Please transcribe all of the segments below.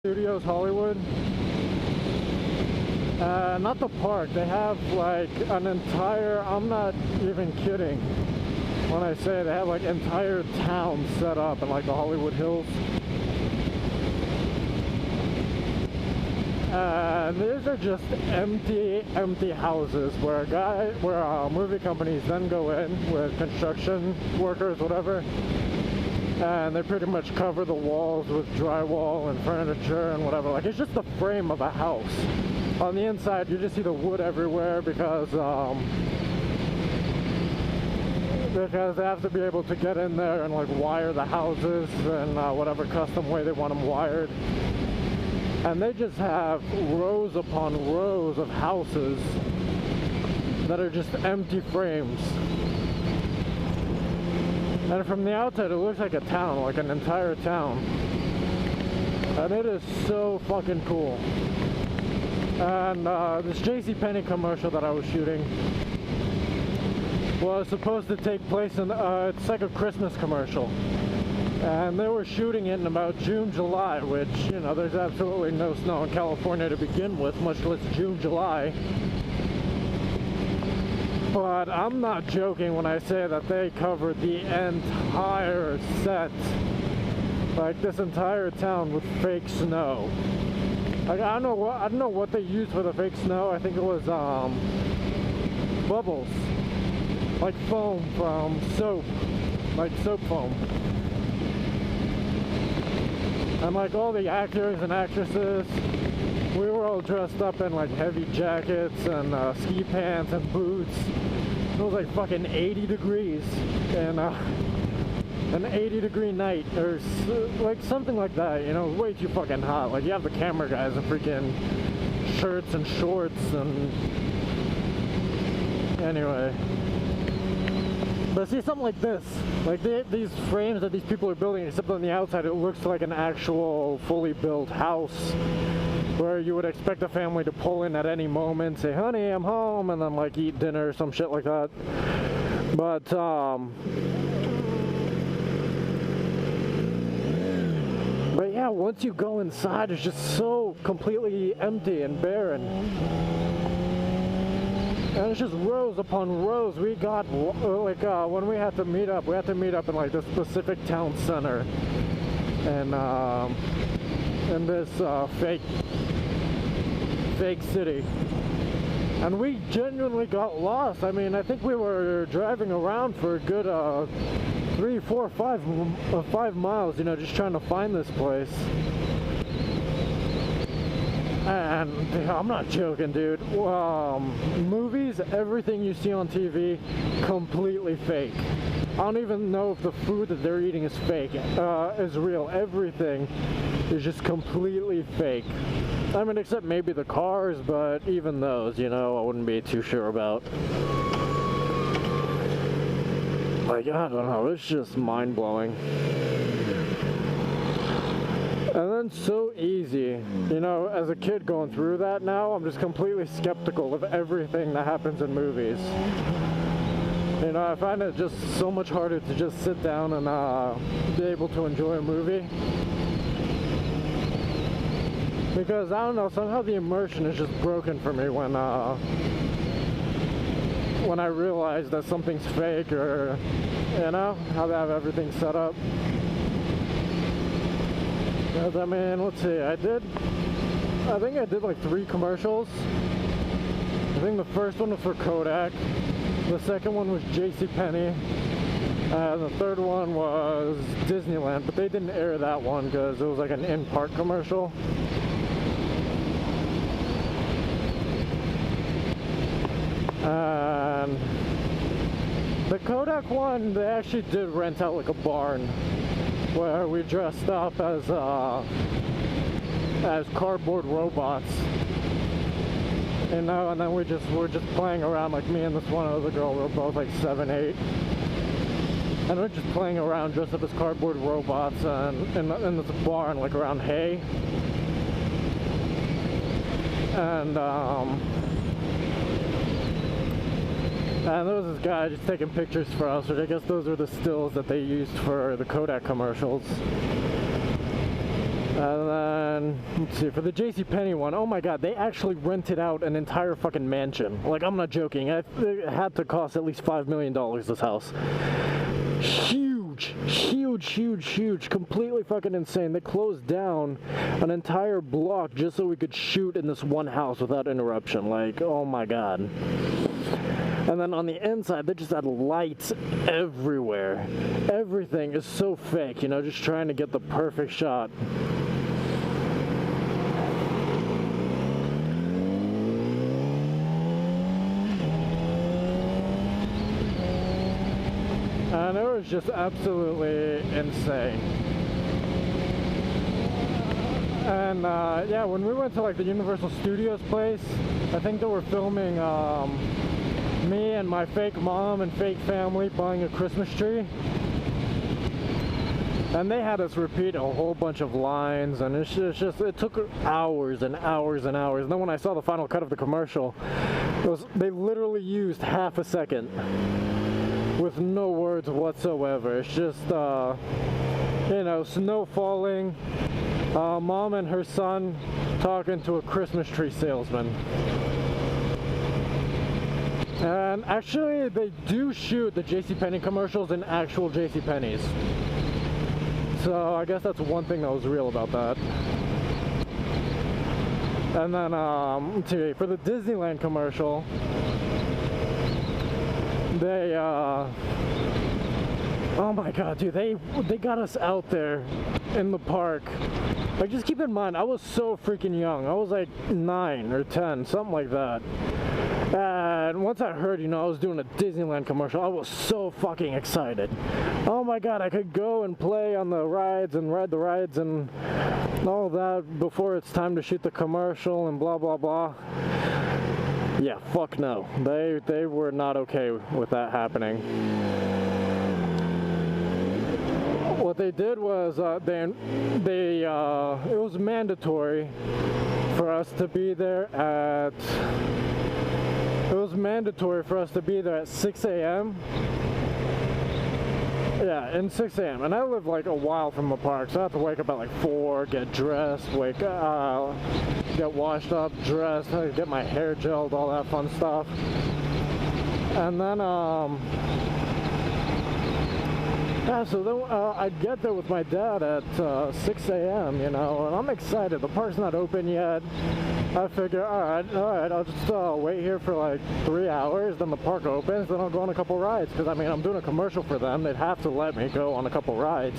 Studios Hollywood. Not the park. They have like an entire, I'm not even kidding when I say they have like entire towns set up in like the Hollywood Hills. And these are just empty houses where movie companies then go in with construction workers, whatever, and they pretty much cover the walls with drywall and furniture and whatever. Like, it's just the frame of a house. On the inside, you just see the wood everywhere because they have to be able to get in there and like wire the houses in whatever custom way they want them wired. And they just have rows upon rows of houses that are just empty frames. And from the outside, it looks like a town, like an entire town. And it is so fucking cool. And this JCPenney commercial that I was shooting was supposed to take place in, it's like a Christmas commercial. And they were shooting it in about June, July, which, you know, there's absolutely no snow in California to begin with, much less June, July. But I'm not joking when I say that they covered the entire set, like this entire town, with fake snow. Like, I don't know what they used for the fake snow. I think it was bubbles, like foam from soap, like soap foam. And like all the actors and actresses, we were all dressed up in like heavy jackets and ski pants and boots. It was like fucking 80 degrees and an 80-degree night or like something like that, you know, way too fucking hot. Like, you have the camera guys in freaking shirts and shorts and anyway. But see, something like this, like these frames that these people are building, except on the outside it looks like an actual fully built house where you would expect a family to pull in at any moment, say, honey, I'm home, and then like eat dinner or some shit like that. But yeah, once you go inside, it's just so completely empty and barren. And it's just rows upon rows. We got, like, when we had to meet up in, like, the specific town center. And, in this, fake city. And we genuinely got lost. I mean, I think we were driving around for a good, 3, 4, 5 miles, you know, just trying to find this place. And I'm not joking, dude. Movies, everything you see on TV, completely fake. I don't even know if the food that they're eating is fake, is real. Everything is just completely fake. I mean, except maybe the cars, but even those, you know, I wouldn't be too sure about. Like, I don't know, it's just mind-blowing. And then so easy, you know, as a kid going through that now, I'm just completely skeptical of everything that happens in movies. You know, I find it just so much harder to just sit down and be able to enjoy a movie. Because, I don't know, somehow the immersion is just broken for me when I realize that something's fake, or, you know, how they have everything set up. I mean, let's see, I think I did like 3 commercials. I think the first one was for Kodak, the second one was JCPenney, and the third one was Disneyland, but they didn't air that one because it was like an in-park commercial. And the Kodak one, they actually did rent out like a barn where we dressed up as cardboard robots, you know, and then we're just playing around, like me and this one other girl, we were both like 7, 8, and we're just playing around dressed up as cardboard robots and in this barn, like around hay. And there was this guy just taking pictures for us, which I guess those were the stills that they used for the Kodak commercials. And then then, let's see, for the JCPenney one, oh my god, they actually rented out an entire fucking mansion. Like, I'm not joking. It had to cost at least $5 million, this house. Huge, huge, huge, huge, completely fucking insane. They closed down an entire block just so we could shoot in this one house without interruption. Like, oh my god. And then on the inside, they just had lights everywhere. Everything is so fake, you know, just trying to get the perfect shot. And it was just absolutely insane. And yeah, when we went to like the Universal Studios place, I think they were filming me and my fake mom and fake family buying a Christmas tree. And they had us repeat a whole bunch of lines, and it's just it took hours and hours and hours. And then when I saw the final cut of the commercial, they literally used half a second with no words whatsoever. It's just, you know, snow falling, mom and her son talking to a Christmas tree salesman. And actually, they do shoot the JCPenney commercials in actual JCPenney's. So I guess that's one thing that was real about that. And then, let's see, for the Disneyland commercial, they, oh my god, dude, they got us out there in the park. Like, just keep in mind, I was so freaking young. I was like 9 or 10, something like that. And once I heard, you know, I was doing a Disneyland commercial, I was so fucking excited. Oh my god, I could go and play on the rides and ride the rides and all that before it's time to shoot the commercial and blah blah blah. Yeah, fuck no. They were not okay with that happening. What they did was it was mandatory for us to be there at 6 a.m. Yeah, and 6 a.m. And I live like a while from the park, so I have to wake up at like 4, get dressed, get washed up, dressed, get my hair gelled, all that fun stuff. And then, yeah, so then I'd get there with my dad at 6 a.m., you know, and I'm excited. The park's not open yet. I figure, alright, I'll just wait here for like 3 hours, then the park opens, then I'll go on a couple rides, because I mean, I'm doing a commercial for them, they'd have to let me go on a couple rides.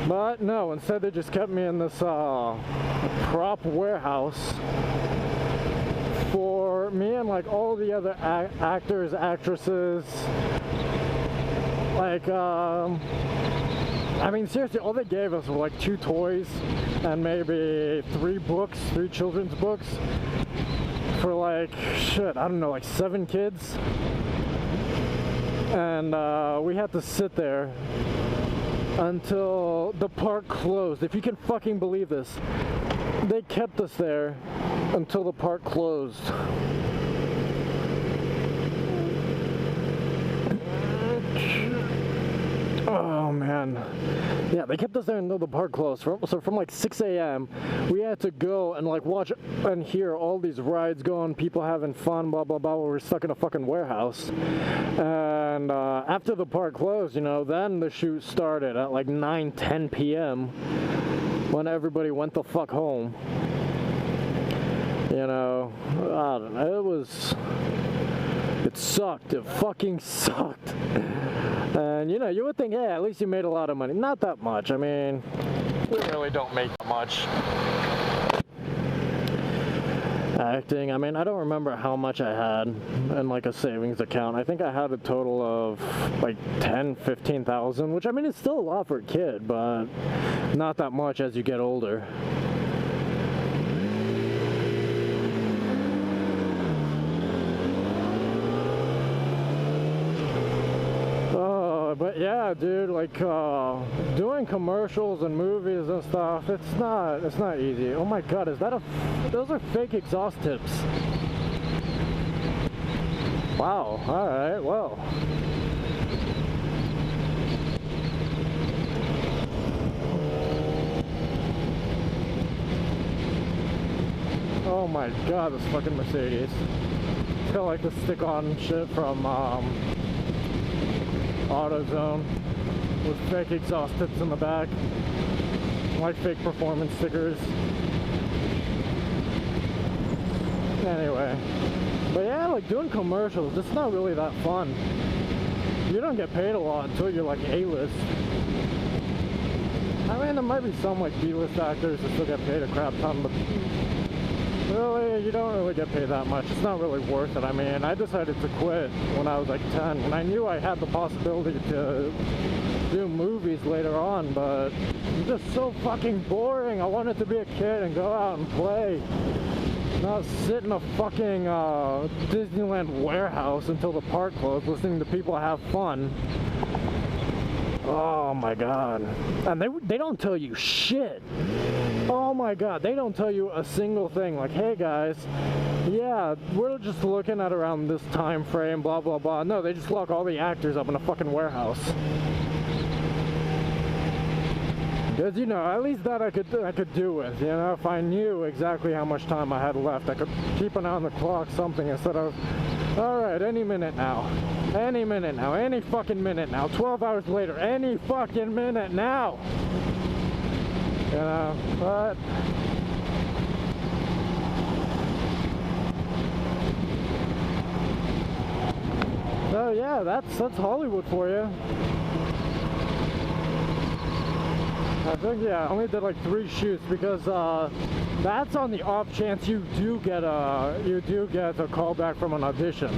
But no, instead they just kept me in this prop warehouse for me and like all the other actors, actresses. Like, I mean, seriously, all they gave us were like 2 toys and maybe 3 books, 3 children's books for like, shit, I don't know, like 7 kids. And we had to sit there until the park closed. If you can fucking believe this, they kept us there until the park closed. Oh man, yeah, they kept us there until the park closed. So from like 6 a.m. we had to go and like watch and hear all these rides going, people having fun, blah blah blah, while we're stuck in a fucking warehouse. And after the park closed, you know, then the shoot started at like 9-10 p.m. when everybody went the fuck home. You know, I don't know, it sucked. It fucking sucked. And you know, you would think, hey, at least you made a lot of money. Not that much. I mean, we really don't make that much. Acting, I mean, I don't remember how much I had in like a savings account. I think I had a total of like 10,000-15,000, which I mean, it's still a lot for a kid, but not that much as you get older. But yeah, dude, like doing commercials and movies and stuff, it's not easy. Oh my god, those are fake exhaust tips. Wow, alright, well. Oh my god, this fucking Mercedes. It's got like the stick-on shit from AutoZone with fake exhaust tips in the back, like fake performance stickers. Anyway, but yeah, like doing commercials, it's not really that fun. You don't get paid a lot until you're like A-list. I mean, there might be some like B-list actors that still get paid a crap ton, but really, you don't really get paid that much. It's not really worth it. I mean, I decided to quit when I was like 10, and I knew I had the possibility to do movies later on, but it's just so fucking boring. I wanted to be a kid and go out and play, not sit in a fucking Disneyland warehouse until the park closed, listening to people have fun. Oh my god. And they don't tell you shit. Oh my god, they don't tell you a single thing. Like, hey guys, yeah, we're just looking at around this time frame, blah blah blah. No, they just lock all the actors up in a fucking warehouse. Because, you know, at least that I could do with, you know, if I knew exactly how much time I had left, I could keep an eye on the clock, something, instead of, alright, any minute now, any minute now, any fucking minute now, 12 hours later, any fucking minute now, you know, but, so yeah, that's Hollywood for you. I think, yeah, I only did like 3 shoots because that's on the off chance you do get a call back from an audition,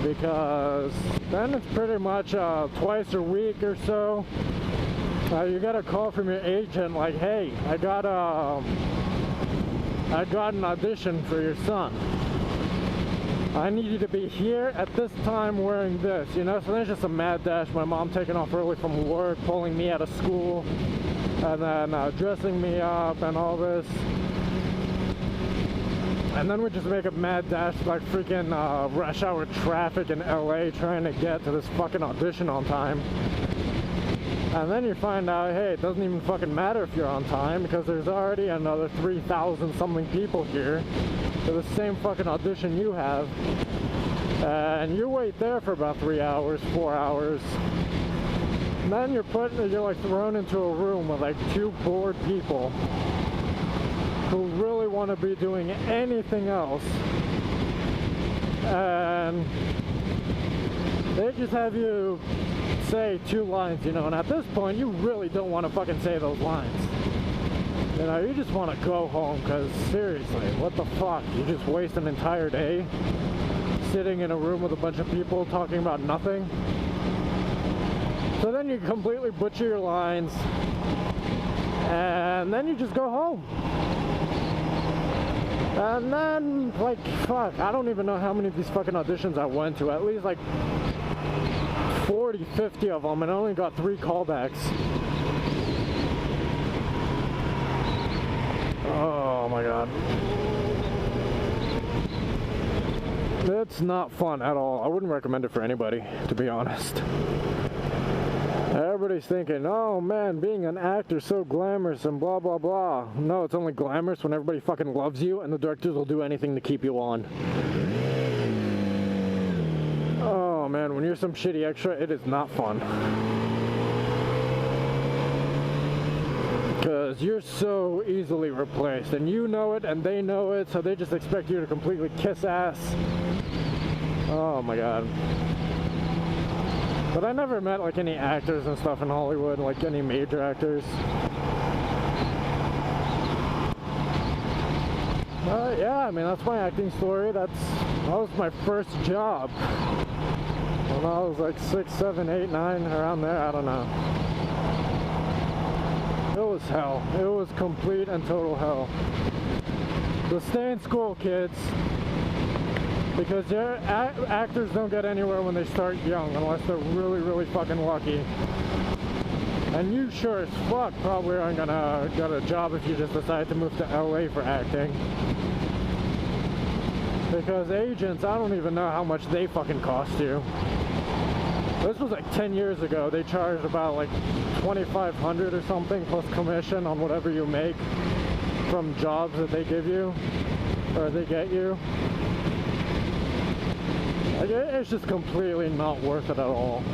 because then it's pretty much twice a week or so you get a call from your agent like, hey, I got an audition for your son. I need you to be here at this time wearing this, you know? So there's just a mad dash. My mom taking off early from work, pulling me out of school, and then dressing me up and all this. And then we just make a mad dash like freaking rush hour traffic in LA trying to get to this fucking audition on time. And then you find out, hey, it doesn't even fucking matter if you're on time, because there's already another 3,000 something people here for the same fucking audition you have. And you wait there for about 3 hours, 4 hours. And then you're like thrown into a room with like 2 bored people who really want to be doing anything else. And they just have you say 2 lines, you know, and at this point you really don't want to fucking say those lines. You know, you just want to go home, because seriously, what the fuck? You just waste an entire day sitting in a room with a bunch of people talking about nothing. So then you completely butcher your lines, and then you just go home. And then, like, fuck, I don't even know how many of these fucking auditions I went to. At least like 40, 50 of them, and I only got 3 callbacks. Oh my god. It's not fun at all. I wouldn't recommend it for anybody, to be honest. Everybody's thinking, oh man, being an actor is so glamorous and blah blah blah. No, it's only glamorous when everybody fucking loves you and the directors will do anything to keep you on. Oh man, when you're some shitty extra, it is not fun. Because you're so easily replaced, and you know it and they know it, so they just expect you to completely kiss ass. Oh my god. But I never met like any actors and stuff in Hollywood, like any major actors. Yeah, I mean, that's my acting story. That was my first job when I was like 6, 7, 8, 9, around there, I don't know. It was hell. It was complete and total hell. So stay in school, kids, because actors don't get anywhere when they start young, unless they're really, really fucking lucky. And you sure as fuck probably aren't gonna get a job if you just decide to move to LA for acting. Because agents, I don't even know how much they fucking cost you. This was like 10 years ago. They charged about like $2,500 or something plus commission on whatever you make from jobs that they give you or they get you. Like, it's just completely not worth it at all.